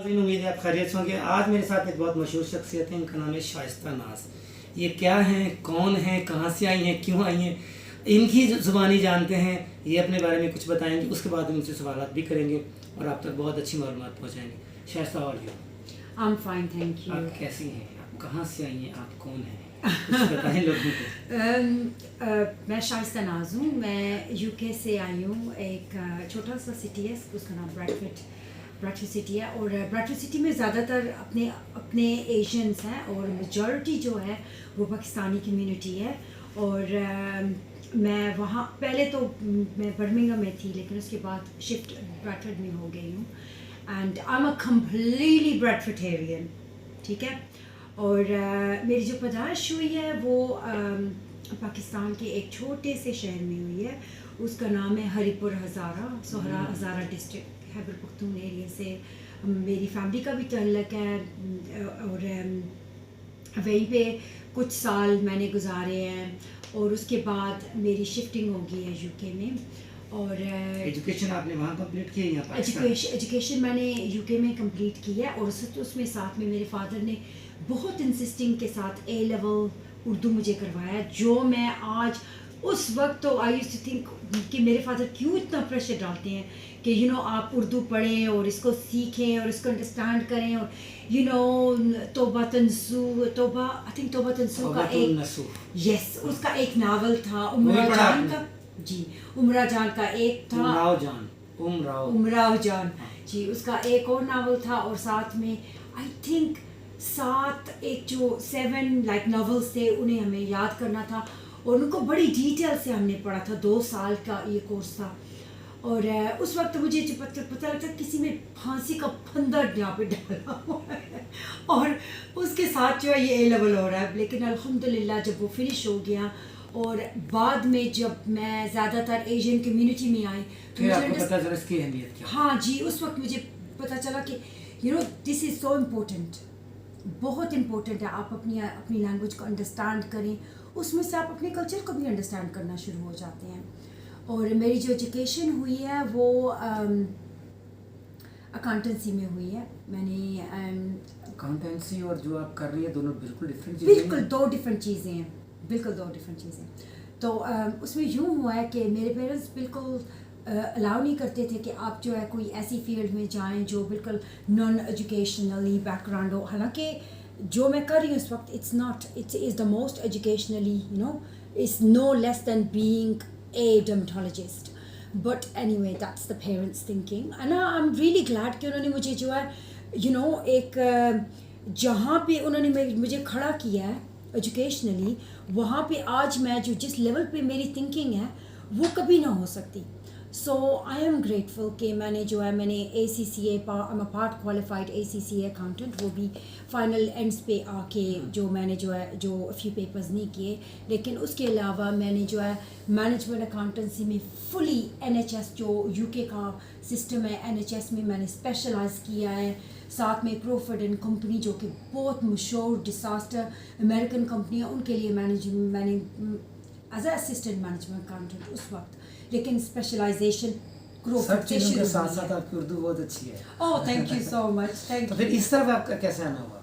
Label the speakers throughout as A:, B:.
A: उम्मीद है आप खैरियत से होंगे। आज मेरे साथ एक बहुत मशहूर शख्सियत है, इनका नाम है शाइस्ता नाज। ये क्या हैं, कौन हैं, कहाँ से आई हैं, क्यों आई हैं, इनकी ज़ुबानी जानते हैं। ये अपने बारे में कुछ बताएंगे, उसके बाद हम इनसे सवाल भी करेंगे और आप तक बहुत अच्छी मालूमात पहुँचाएंगे। Shaista, how are you?
B: I'm fine, thank you.
A: आप कैसी हैं, आप कहाँ से आई हैं, आप कौन हैं, कुछ बताएं लोगों को।
B: मैं शाइस्ता नाज हूँ। मैं यूके से आई हूँ। एक छोटा सा सिटी है, उसका नाम ब्रैडफोर्ड सिटी है। और ब्रैडफोर्ड सिटी में ज़्यादातर अपने एशियंस हैं और मेजॉरिटी जो है वो पाकिस्तानी कम्युनिटी है। और मैं वहाँ पहले तो मैं बर्मिंघम में थी, लेकिन उसके बाद शिफ्ट ब्रैडफोर्ड में हो गई हूँ। And I am a completely Bradfordian, ठीक है। और मेरी जो पैदाइश हुई है वो पाकिस्तान के एक छोटे से शहर में हुई है। उसका नाम है हरिपुर हज़ारा, सोहरा हज़ारा डिस्ट्रिक्ट, खैबर पख्तून एरिया से मेरी फैमिली का भी ताल्लुक़ है। और वहीं पे कुछ साल मैंने गुजारे हैं और उसके बाद मेरी शिफ्टिंग हो गई है यूके में। और
A: एजुकेशन आपने वहाँ कंप्लीट की है या पाकिस्तान?
B: एजुकेशन मैंने यूके में कंप्लीट की है। और उसमें साथ में मेरे फादर ने बहुत इंसिस्टिंग के साथ ए लेवल उर्दू मुझे करवाया, जो मैं आज उस वक्त तो आई यूज्ड टू थिंक कि मेरे फादर क्यों इतना प्रेशर डालते हैं कि यू नो आप उर्दू पढ़ें और इसको सीखें और इसको अंडरस्टैंड करें। और यू नो तौबा तंसू का एक उसका एक नावल था, उमरा जान का। जी, उमरा जान का एक था, उमराव जान जी, उसका एक और नावल था। और साथ में आई थिंक 7 लाइक नॉवेल्स थे, उन्हें हमें याद करना था और उनको बड़ी डिटेल से हमने पढ़ा था। 2 साल का ये कोर्स था। और उस वक्त मुझे जो पता लगता किसी में फांसी का फंदा यहाँ पे डाला हुआ है और उसके साथ जो है ये ए लेवल हो रहा है। लेकिन अल्हम्दुलिल्लाह जब वो फिनिश हो गया और बाद में जब मैं ज़्यादातर एशियन कम्युनिटी में आई तो मुझे
A: पता चला इसकी अहमियत क्या।
B: हाँ जी, उस वक्त मुझे पता चला कि you know this is so important, बहुत इम्पोर्टेंट है। आप अपनी लैंग्वेज को अंडरस्टैंड करें, उसमें से आप अपने कल्चर को भी अंडरस्टैंड करना शुरू हो जाते हैं। और मेरी जो एजुकेशन हुई है वो अकाउंटेंसी में हुई है। मैंने
A: अकाउंटेंसी और जो आप कर रही है दोनों बिल्कुल डिफरेंट चीज़ें हैं।
B: बिल्कुल 2 डिफरेंट चीज़ें हैं, बिल्कुल 2 डिफरेंट चीज़ें। तो उसमें यूँ हुआ है कि मेरे पेरेंट्स बिल्कुल अलाउ नहीं करते थे कि आप जो है कोई ऐसी फील्ड में जाएं जो बिल्कुल नॉन एजुकेशनली बैकग्राउंड हो। हालांकि जो मैं कर रही हूँ इस वक्त it is the most educationally it's no less than being a dermatologist. But anyway that's the parents thinking. And I am really glad कि उन्होंने मुझे जो है एक जहाँ पे उन्होंने मुझे खड़ा किया है एजुकेशनली, वहाँ पे आज मैं जो जिस लेवल पे मेरी थिंकिंग है वो कभी ना हो सकती। सो आई एम ग्रेटफुल कि मैंने ACCA I'm a part qualified ACCA accountant, वो भी फाइनल एंड्स पे आके जो फ्यू पेपर्स नहीं किए। लेकिन उसके अलावा मैंने जो है मैनेजमेंट अकाउंटेंसी में फुली NHS जो यूके का सिस्टम है NHS में मैंने स्पेशलाइज किया है। साथ में क्रोफर्ड एंड कंपनी जो कि बहुत मशहूर डिसास्टर अमेरिकन कंपनी है, उनके लिए मैंने एज असिस्टेंट मैनेजमेंट अकाउंटेंट उस वक्त। लेकिन स्पेशलाइजेशन
A: सब चीज़ों के साथ साथ आपकी उर्दू बहुत अच्छी है।
B: Oh thank you so much, thank
A: तो फिर इस तरफ आपका कैसे आना हुआ?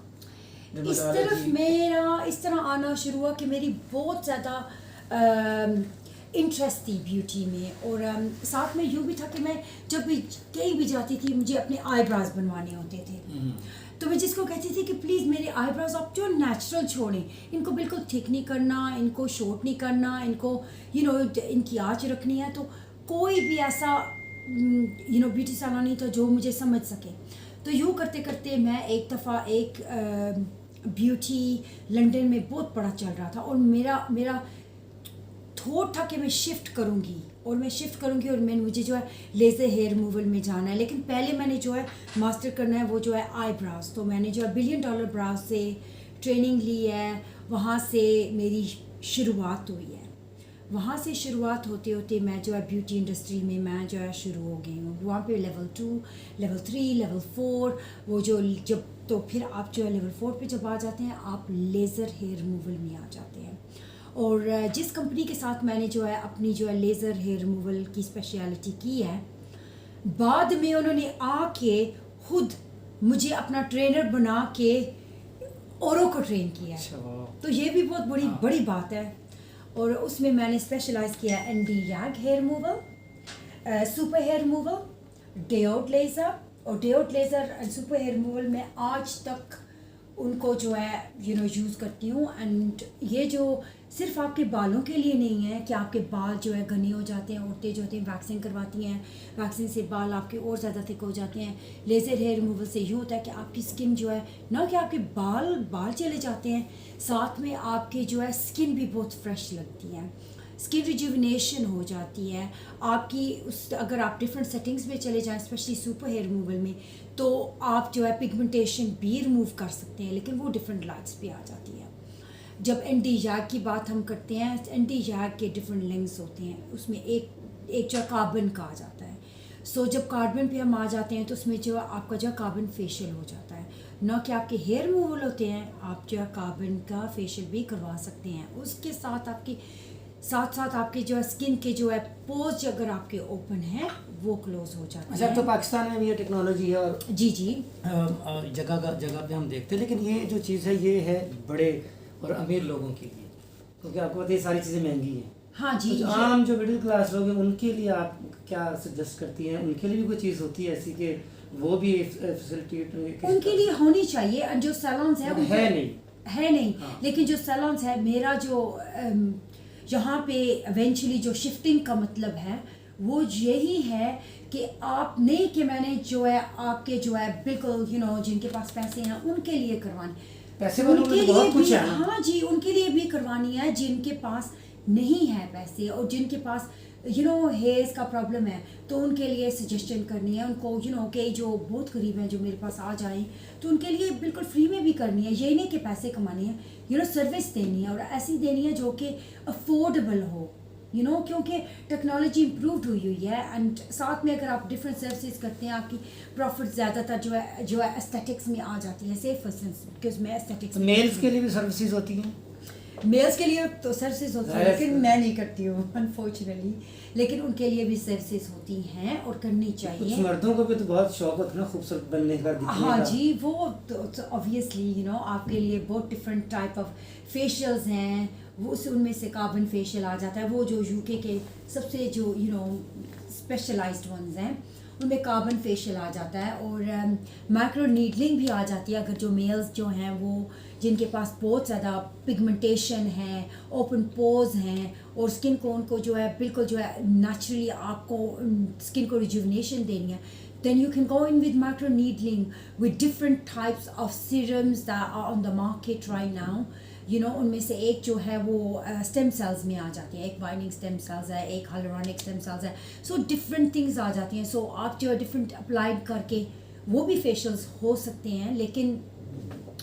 B: इस तरफ मेरा इस तरह आना शुरू हुआ कि मेरी बहुत ज़्यादा इंटरेस्ट थी ब्यूटी में। और साथ में यूँ भी था कि मैं जब भी कहीं भी जाती थी मुझे अपने आईब्रोज बनवाने होते थे। तो मैं जिसको कहती थी कि प्लीज़ मेरे आईब्रोज आप जो नेचुरल छोड़ें, इनको बिल्कुल थिक नहीं करना, इनको शॉर्ट नहीं करना, इनको इनकी आँच रखनी है। तो कोई भी ऐसा ब्यूटी सैलून नहीं था जो मुझे समझ सके। तो यूँ करते करते मैं एक दफ़ा एक ब्यूटी लंदन में बहुत बड़ा चल रहा था और मेरा थॉट था कि मैं शिफ्ट करूँगी और मुझे जो है लेज़र हेयर रिमूवल में जाना है। लेकिन पहले मैंने जो है मास्टर करना है वो जो है आईब्रोज। तो मैंने जो है $1 बिलियन ब्राउज से ट्रेनिंग ली है, वहाँ से मेरी शुरुआत हुई है। वहाँ से शुरुआत होते होते मैं जो है ब्यूटी इंडस्ट्री में मैं जो है शुरू हो गई हूँ। वहाँ पे लेवल 2, लेवल 3, लेवल 4 वो जब तो फिर आप जो है लेवल 4 पे जब आ जाते हैं आप लेज़र हेयर रिमूवल में आ जाते हैं। और जिस कंपनी के साथ मैंने जो है अपनी जो है लेज़र हेयर रिमूवल की स्पेशलिटी की है, बाद में उन्होंने आके खुद मुझे अपना ट्रेनर बना के औरों को ट्रेन किया है।
A: अच्छा, वाह।
B: तो ये भी बहुत बड़ी
A: हाँ।
B: बड़ी बात है। और उसमें मैंने स्पेशलाइज किया ND YAG hair removal, super hair removal, diode laser. और diode laser and super hair removal में आज तक उनको जो है यूज़ करती हूँ। एंड ये जो सिर्फ आपके बालों के लिए नहीं है कि आपके बाल जो है घने हो जाते हैं, औरतें जो होती हैं वैक्सिंग करवाती हैं, वैक्सिंग से बाल आपके और ज़्यादा थिक हो जाते हैं। लेज़र हेयर रिमूवल से यूँ होता है कि आपकी स्किन जो है ना कि आपके बाल चले जाते हैं, साथ में आपके जो है स्किन भी बहुत फ्रेश लगती है, स्किन रिजुविनेशन हो जाती है आपकी। उस अगर आप डिफरेंट सेटिंग्स में चले जाएं, स्पेशली सुपर हेयर रिमूवल में, तो आप जो है पिगमेंटेशन भी रिमूव कर सकते हैं, लेकिन वो डिफरेंट लाइट्स भी आ जाती है। जब एंटी याग की बात हम करते हैं, एंटी याग के डिफरेंट लेंग्स होते हैं, उसमें एक जो कार्बन का आ जाता है। सो जब कार्बन पे हम आ जाते हैं तो उसमें जो आपका जो कार्बन फेशियल हो जाता है, ना कि आपके हेयर रिमूवल होते हैं, आप जो है कार्बन का फेशियल भी करवा सकते हैं। उसके साथ आपके जो है स्किन के जो है पोर्स अगर आपके ओपन है वो क्लोज हो जाते हैं।
A: अच्छा, तो पाकिस्तान में भी ये टेक्नोलॉजी है और
B: जी
A: जगह पे हम देखते हैं, लेकिन ये जो चीज़ है ये है बड़े और अमीर लोगों के लिए, क्योंकि आपको पता है ये सारी चीज़ें महंगी हैं।
B: हाँ जी।
A: तो जो आम जो मिडिल क्लास लोग हैं उनके लिए आप क्या सजेस्ट करती हैं? उनके लिए भी कोई चीज़ होती है ऐसी कि वो भी फैसिलिटी
B: उनके लिए होनी चाहिए। और जो सैलून्स है है नहीं
A: हाँ।
B: लेकिन जो सैलून्स है, मेरा जो यहाँ पे इवेंचुअली जो शिफ्टिंग का मतलब है वो यही है कि आप नहीं कि मैंने जो है आपके जो है बिल्कुल जिनके पास पैसे हैं उनके लिए करवानी,
A: पैसे वालों
B: उनके
A: में तो
B: लिए
A: बहुत कुछ
B: भी,
A: है ना।
B: हाँ जी, उनके लिए भी करवानी है जिनके पास नहीं है पैसे और जिनके पास हेयर्स का प्रॉब्लम है, तो उनके लिए सजेशन करनी है उनको कि जो बहुत गरीब हैं जो मेरे पास आ जाएं, तो उनके लिए बिल्कुल फ्री में भी करनी है। ये नहीं कि पैसे कमाने हैं, सर्विस देनी है और ऐसी देनी है जो कि अफोर्डेबल हो, क्योंकि टेक्नोलॉजी इम्प्रूव हुई है। एंड साथ में अगर आप डिफरेंट सर्विसेज करते हैं, आपकी प्रॉफिट ज़्यादातर जो है एस्थेटिक्स में आ जाती है। से फॉर इंस्टेंस बिकॉज मैं एस्थेटिक्स,
A: मेल्स के लिए भी सर्विसेज होती हैं?
B: मेल्स के लिए तो सर्विसेज होती है लेकिन मैं नहीं करती हूँ अनफॉर्चुनेटली, लेकिन उनके लिए भी सर्विसेज होती हैं और करनी चाहिए।
A: कुछ मर्दों को भी तो बहुत शौक होता है ना खूबसूरत बनने का, दिखने
B: हाँ
A: का।
B: जी, वो तो ऑब्वियसली आपके लिए बहुत डिफरेंट टाइप ऑफ फेशियल्स हैं, वो उनमें से कार्बन फेशियल आ जाता है, वो जो यूके के सबसे जो स्पेशलाइज्ड वंस हैं उनमें कार्बन फेशियल आ जाता है। और माइक्रो नीडलिंग भी आ जाती है अगर जो मेल्स जो हैं वो जिनके पास बहुत ज़्यादा पिगमेंटेशन है, ओपन पोर्स हैं और स्किन को उनको जो है बिल्कुल जो है नेचुरली आपको स्किन को रिजुविनेशन देनी है, then you can go in with micro needling with different types of serums that are on the market right now. उनमें से एक जो है वो स्टेम सेल्स में आ जाती है, एक वाइनिंग स्टेम सेल्स है, एक हाइलुरोनिक स्टेम सेल्स है। सो डिफरेंट थिंग्स आ जाती हैं। सो आप जो है डिफरेंट अप्लाइड करके वो भी फेशियल्स हो सकते हैं, लेकिन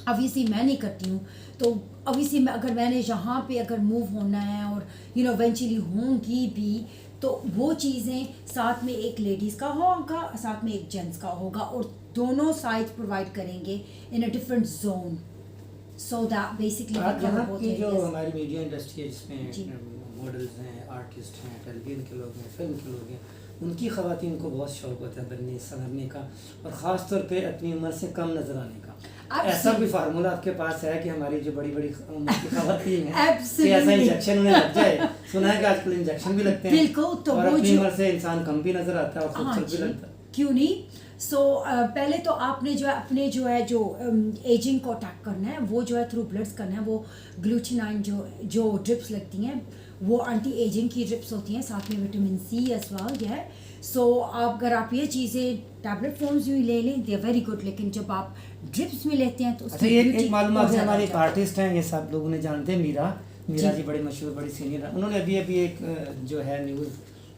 B: ऑब्वियसली मैं नहीं करती हूँ। तो ऑब्वियसली अगर मैंने यहाँ पे अगर मूव होना है और इवेंचुअली होंगी भी, तो वो चीज़ें साथ में एक लेडीज़ का होगा, साथ में एक जेंट्स का होगा और दोनों साइड प्रोवाइड करेंगे in a different zone, so that basically
A: यहाँ की जो हमारी मीडिया इंडस्ट्री है जिसमें मॉडल्स हैं, आर्टिस्ट हैं, टेलीविजन के लोग हैं, फिल्म के लोग हैं, उनकी ख़वातीन को बहुत शौक होता है बनने संवरने का और ख़ास तौर पे अपनी उम्र से कम नज़र आने का। ऐसा कोई फार्मूला आपके पास है कि हमारी जो बड़ी बड़ी उम्र की ख़वातीन हैं कि ऐसा इंजेक्शन उन्हें लग जाए? सुना है कि आजकल इंजेक्शन भी लगते हैं।
B: बिल्कुल, तो
A: और अपनी उम्र से इंसान कम भी नज़र आता है और खूबसूरत भी लगता है।
B: क्यों नहीं? सो पहले तो आपने जो है अपने जो है जो एजिंग को अटैक करना है, वो जो है थ्रू ब्लड्स करना है। वो ग्लूटिनाइन जो ड्रिप्स लगती हैं वो एंटी एजिंग की ड्रिप्स होती हैं, साथ में विटामिन सी एज वेल है। सो अगर आप ये चीज़ें टैबलेट फॉर्म्स में ले लें, दे आर वेरी गुड, लेकिन जब आप ड्रिप्स में लेते हैं तो
A: अच्छा, ये एक मालूमात है, हमारे एक आर्टिस्ट हैं, ये सब लोग उन्हें जानते हैं, मीरा जी बड़ी मशहूर, बड़ी सीनियर है। उन्होंने अभी एक जो है न्यूज़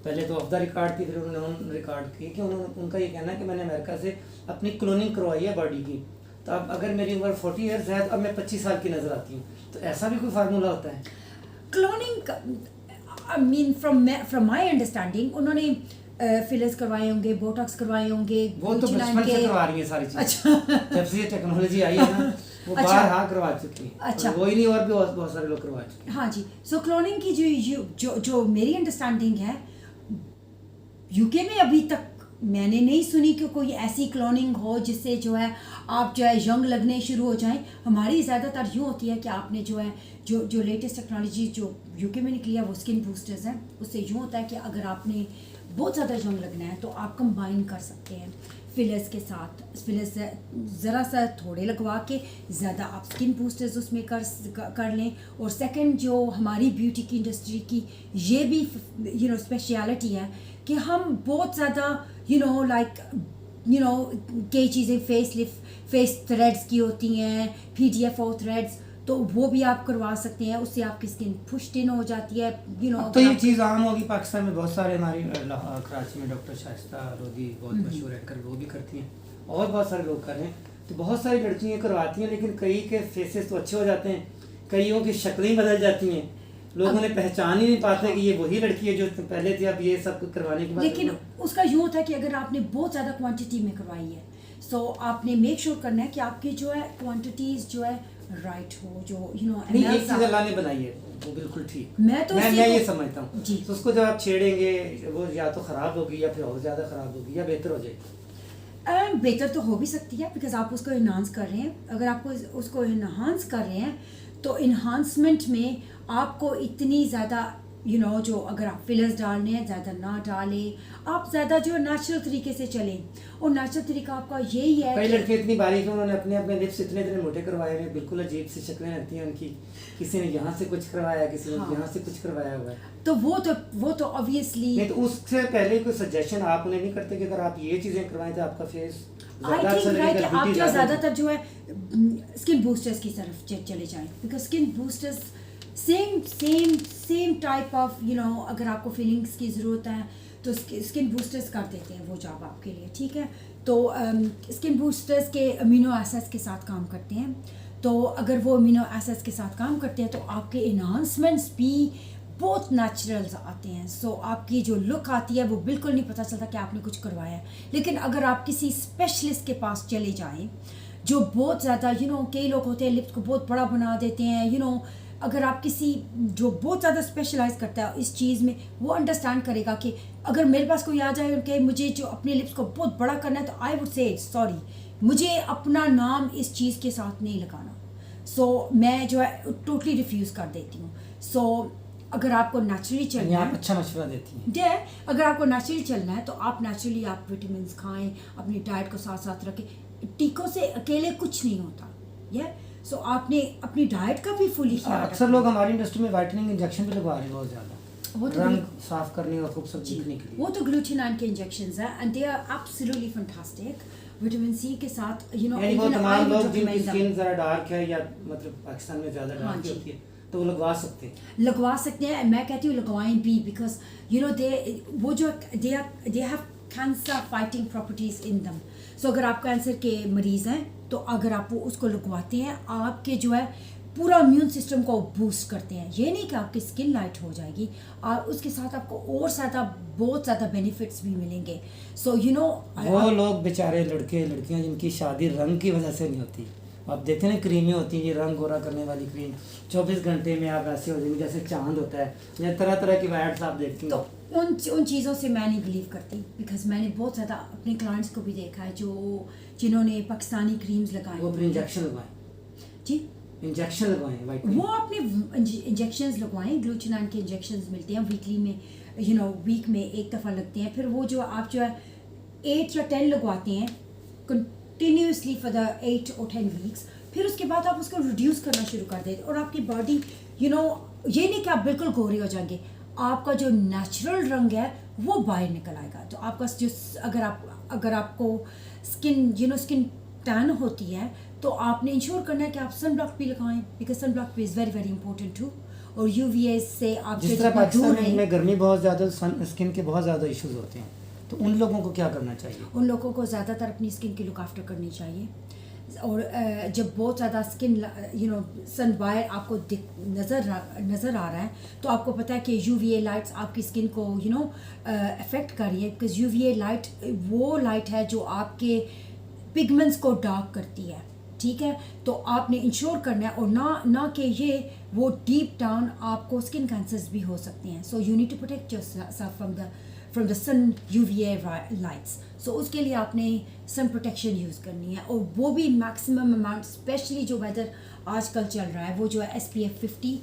A: पहले तो ऑफ द रिकॉर्ड थी, फिर उन्होंने ऑन रिकॉर्ड की कि उनका ये कहना है कि मैंने अमेरिका से अपनी क्लोनिंग करवाई है बॉडी की, तो अब अगर मेरी उम्र 40 ईयर्स है तो अब मैं 25 साल की नज़र आती हूँ। तो ऐसा भी कोई फार्मूला होता है?
B: Cloning I mean from my understanding उन्होंने फिलर्स करवाए होंगे, बोटॉक्स करवाए होंगे,
A: वो तो बचपन से करवा रही है सारी चीज़।
B: अच्छा
A: जब से ये टेक्नोलॉजी आई है ना वो
B: अच्छा,
A: बाहर हाँ करवा चुकी है।
B: अच्छा,
A: वो ही नहीं और भी बहुत सारे लोग करवा चुके हैं।
B: हाँ जी। सो क्लोनिंग की जो मेरी अंडरस्टैंडिंग है, यूके में अभी तक मैंने नहीं सुनी कि कोई ऐसी क्लोनिंग हो जिससे जो है आप जो है यंग लगने शुरू हो जाएं। हमारी ज़्यादातर यूँ होती है कि आपने जो है जो लेटेस्ट टेक्नोलॉजी जो यूके में निकली है वो स्किन बूस्टर्स हैं। उससे यूँ होता है कि अगर आपने बहुत ज़्यादा यंग लगना है तो आप कंबाइन कर सकते हैं फिलर्स के साथ। फिलर्स ज़रा सा थोड़े लगवा के ज़्यादा आप स्किन बूस्टर्स उसमें कर लें। और सेकंड जो हमारी ब्यूटी की इंडस्ट्री की ये भी स्पेशलिटी है कि हम बहुत ज़्यादा लाइक कई चीज़ें फेस थ्रेड्स की होती हैं, PDFO थ्रेड्स, तो वो भी आप करवा सकते हैं। उससे आपकी स्किन पुश्ड इन हो जाती है।
A: अब तो ये चीज़ आम होगी पाकिस्तान में। बहुत सारे हमारी कराची में डॉक्टर शाइस्ता लोधी बहुत मशहूर एंकर वो भी करती हैं और बहुत सारे लोग कर रहे हैं। तो बहुत सारी लड़कियाँ करवाती हैं, लेकिन कई के फेसेस तो अच्छे हो जाते हैं, कईयों की शक्लें बदल जाती हैं, लोग उन्हें पहचान ही नहीं पाते कि ये वही लड़की है जो पहले थी। अब ये सब कुछ करवाने के बाद
B: लेकिन उसका यूँ होता है कि अगर आपने बहुत ज़्यादा क्वांटिटी में करवाई है सो आपने मेक श्योर करना है कि आपकी जो है क्वांटिटीज जो है राइट हो, जो
A: नहीं। एक चीज़ अल्लाह ने बनाई है वो बिल्कुल ठीक, मैं ये समझता हूँ। तो उसको जब आप छेड़ेंगे वो या तो ख़राब होगी या फिर और ज़्यादा ख़राब होगी या बेहतर हो जाएगी।
B: बेहतर तो हो भी सकती है बिकॉज आप उसको इन्हांस कर रहे हैं। अगर आपको उसको इन्हांस कर रहे हैं तो इन्हांसमेंट में आपको इतनी ज़्यादा जो अगर आप फिलर्स डालने हैं ज़्यादा ना डालें, आप ज़्यादा जो नेचुरल तरीके से चलें। और नेचुरल तरीका आपका यही है।
A: कई लड़के इतनी बारीक हैं, उन्होंने अपने लिप्स इतने मोटे करवाए हैं, बिल्कुल अजीब सी शक्लें रहती हैं उनकी। किसी ने यहाँ से कुछ करवाया, किसी ने यहाँ से कुछ करवाया हुआ है।
B: तो वो तो ऑब्वियसली
A: नहीं। तो उससे पहले कोई सजेशन आप उन्हें नहीं करते कि अगर आप ये चीज़ें करवाएं तो आपका फेस
B: आप जो ज़्यादातर जो है स्किन बूस्टर्स की तरफ चले जाएं because skin boosters same type of अगर आपको फीलिंग्स की ज़रूरत है तो स्किन बूस्टर्स कर देते हैं वो जॉब आपके लिए, ठीक है। तो स्किन बूस्टर्स के अमीनो एसिड्स के साथ काम करते हैं। तो अगर वो अमीनो एसिड्स के साथ काम करते हैं तो आपके इन्हांसमेंट्स भी बहुत नेचुरल्स आते हैं। सो आपकी जो लुक आती है वो बिल्कुल नहीं पता चलता कि आपने कुछ करवाया है। लेकिन अगर आप किसी स्पेशलिस्ट के पास चले जाएं जो बहुत ज़्यादा कई लोग होते हैं लिप्स को बहुत बड़ा बना देते हैं। अगर आप किसी जो बहुत ज़्यादा स्पेशलाइज करता है इस चीज़ में, वो अंडरस्टैंड करेगा कि अगर मेरे पास कोई आ जाए कि मुझे जो अपने लिप्स को बहुत बड़ा करना है तो आई वुड से सॉरी, मुझे अपना नाम इस चीज़ के साथ नहीं लगाना। सो मैं जो है टोटली रिफ्यूज़ कर देती हूँ। सो अगर आपको नेचुरली चलना है,
A: अच्छा मशवरा देती हैं।
B: अगर आपको नेचुरली चलना है तो आप नेचुरली आप विटामिन खाएं, अपनी डाइट को साथ साथ रखें। टीकों से अकेले कुछ नहीं होता। सो आपने अपनी डाइट का भी फुली ख्याल।
A: अक्सर लोग हमारी इंडस्ट्री में वाइटनिंग इंजेक्शन भी लगवा रहे हैं बहुत ज़्यादा, वो तो रंग साफ करने और खूबसूरत दिखने के लिए।
B: वो तो ग्लूटिनाइन के इंजेक्शंस हैं and they are absolutely fantastic. Vitamin C के साथ
A: यानी वो तमाम लोग जिनकी स्किन ज़रा डार्क है या मतलब पाकिस्तान में ज़्यादा डार्क होती है तो वो लगवा सकते हैं। मैं कहती हूँ लगवाएं भी because they have cancer fighting properties in them. So अगर आप कैंसर के मरीज़ हैं तो अगर आप वो उसको लगवाते हैं आपके जो है पूरा इम्यून सिस्टम को बूस्ट करते हैं। ये नहीं कि आपकी स्किन लाइट हो जाएगी, उसके साथ आपको और बहुत ज़्यादा बेनिफिट्स भी मिलेंगे। सो वो लोग बेचारे लड़के लड़कियां जिनकी शादी रंग की वजह से नहीं होती, आप देखते हैं क्रीमें होती हैं, ये रंग गोरा करने वाली क्रीम 24 घंटे में आप ऐसे हो जाएंगे जैसे चांद होता है, या तरह तरह की एड्स आप देखती हैं।
B: तो उन चीज़ों से मैं नहीं बिलीव करती बिकॉज मैंने बहुत ज़्यादा अपने क्लाइंट्स को भी देखा है जिन्होंने पाकिस्तानी क्रीम्स लगाए,
A: वो इंजेक्शन लगवाएं
B: जी,
A: इंजेक्शन लगवाएं,
B: वो अपने इंजेक्शंस लगवाएं। ग्लूटिनाइन के इंजेक्शंस मिलते हैं वीकली में, वीक में एक दफ़ा लगते हैं। फिर वो जो आप जो है 8 या 10 लगवाते हैं कंटिन्यूसली फॉर द 8 और 10 वीक्स। फिर उसके बाद आप उसको रिड्यूस करना शुरू कर देते और आपकी बॉडी ये नहीं कि आप बिल्कुल गोरे हो जाएंगे, आपका जो नेचुरल रंग है वो बाहर निकल आएगा। तो आपका जो अगर आपको स्किन टैन होती है तो आपने इंश्योर करना है कि आप सन ब्लॉक भी लगाएं बिकॉज सन ब्लॉक भी is very very important too. और UVA से आप
A: जिस तरह पाकिस्तान में गर्मी बहुत ज़्यादा, स्किन के बहुत ज़्यादा इश्यूज होते हैं, तो उन लोगों को क्या करना चाहिए?
B: उन लोगों को ज़्यादातर अपनी स्किन की लुक आफ्टर करनी चाहिए। और जब बहुत ज़्यादा स्किन सन बाहर आपको नज़र आ रहा है तो आपको पता है कि UVA लाइट्स आपकी स्किन को अफेक्ट कर रही है बिकॉज UVA लाइट वो लाइट है जो आपके पिगमेंट्स को डार्क करती है, ठीक है। तो आपने इंश्योर करना है और ना कि ये वो डीप डाउन आपको स्किन कैंसर्स भी हो सकते हैं। So you need to protect yourself from the sun UVA lights. So उसके लिए आपने सन प्रोटेक्शन यूज़ करनी है, और वो भी मैक्सिमम अमाउंट, स्पेशली जो वेदर आजकल चल रहा है वो जो है SPF 50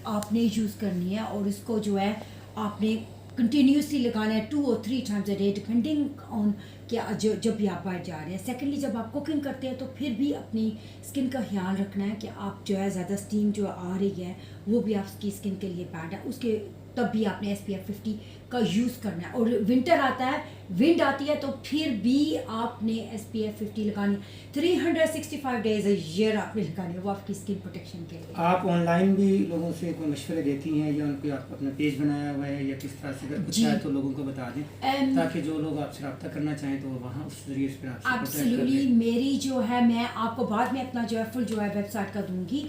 B: आपने यूज़ करनी है, और इसको जो है आपने कंटिन्यूसली लगाना है 2 और 3 times a day, depending on कि जब भी आप बाहर जा रहे हैं। सेकेंडली, जब आप कुकिंग करते हैं तो फिर भी अपनी स्किन का ख्याल रखना है कि आप जो है ज़्यादा स्टीम जो आ रही है वो भी आपकी स्किन के लिए बैड है, उसके तब भी आपने SPF 50 का यूज़ करना है। और विंटर आता है, विंड आती है, तो फिर भी आपने SPF 50 लगानी, 365 डेज अ ईयर आपने लगानी है, वो आपकी स्किन प्रोटेक्शन के लिए।
A: आप ऑनलाइन भी लोगों से कोई मशवरे देती हैं, या उनको आप अपना पेज बनाया हुआ है, या किस तरह से, अगर कुछ
B: जी।
A: है तो लोगों को बता दें, ताकि जो लोग आपसे रब्ता करना चाहें तो वहाँ उस जरिए से आपसे contact कर
B: एब्सोल्युटली,
A: लें।
B: मेरी जो है, मैं आपको बाद में अपना जो है फुल जो है वेबसाइट का दूंगी।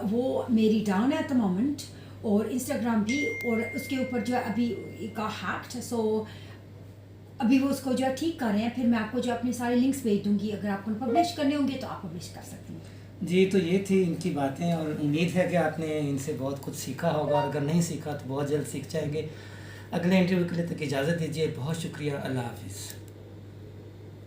B: वो मेरी डाउन है एट द मोमेंट, और इंस्टाग्राम भी, और उसके ऊपर जो है अभी का हैक्ड, सो अभी वो उसको जो है ठीक कर रहे हैं। फिर मैं आपको जो अपने सारे लिंक्स भेज दूंगी, अगर आपको पब्लिश करने होंगे तो आप पब्लिश कर सकते हैं।
A: जी, तो ये थी इनकी बातें, और उम्मीद है कि आपने इनसे बहुत कुछ सीखा होगा, और अगर नहीं सीखा तो बहुत जल्द सीख जाएंगे। अगले इंटरव्यू के लिए तक इजाज़त दीजिए। बहुत शुक्रिया। अल्लाह हाफिज़।